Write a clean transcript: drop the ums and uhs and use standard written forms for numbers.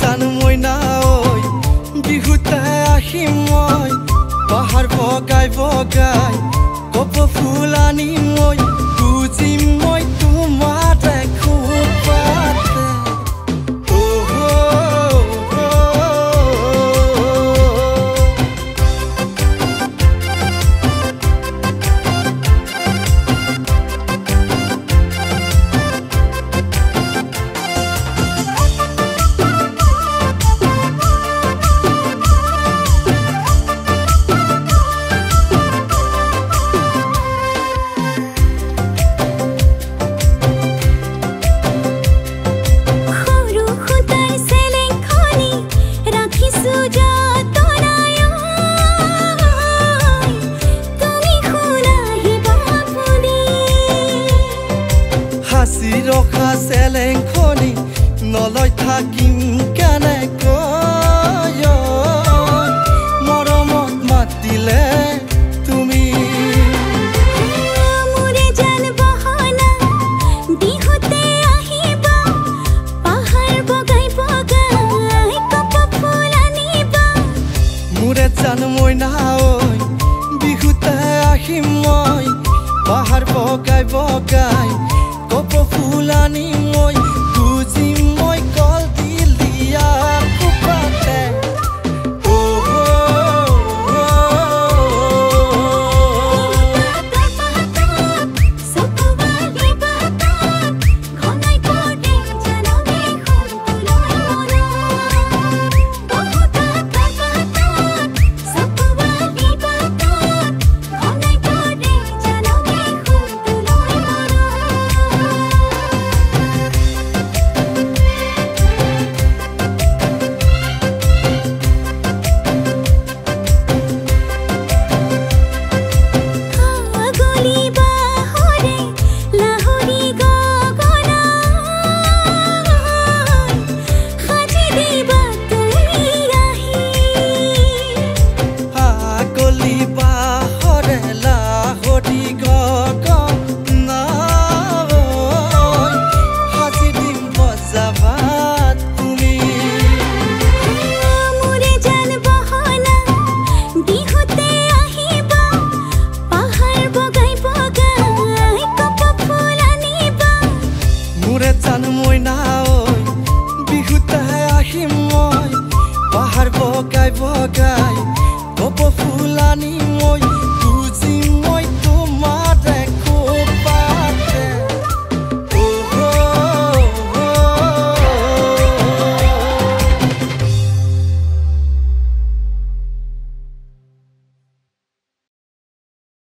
জান মইনা ঐ বিহুতে আহিম মই পাহাৰ বগাই বগাই কপ ফুল আনি মই বুজিম মই তোমাৰ দেখোপাতে হাসি ৰখা চেলেংখনি নলৈ থাকিম কেনেকৈ মৰমত মাতিলে তুমি মোৰে জান বহনা বিহুতে আহিবা পাহাৰ বগাই বগাই কপ ফুল আনিবা মোৰে জান মইনা ঐ বিহুতে আহিম মই পাহাৰ বগাই বগাই কপ ফুল আনি মই বুজিম মই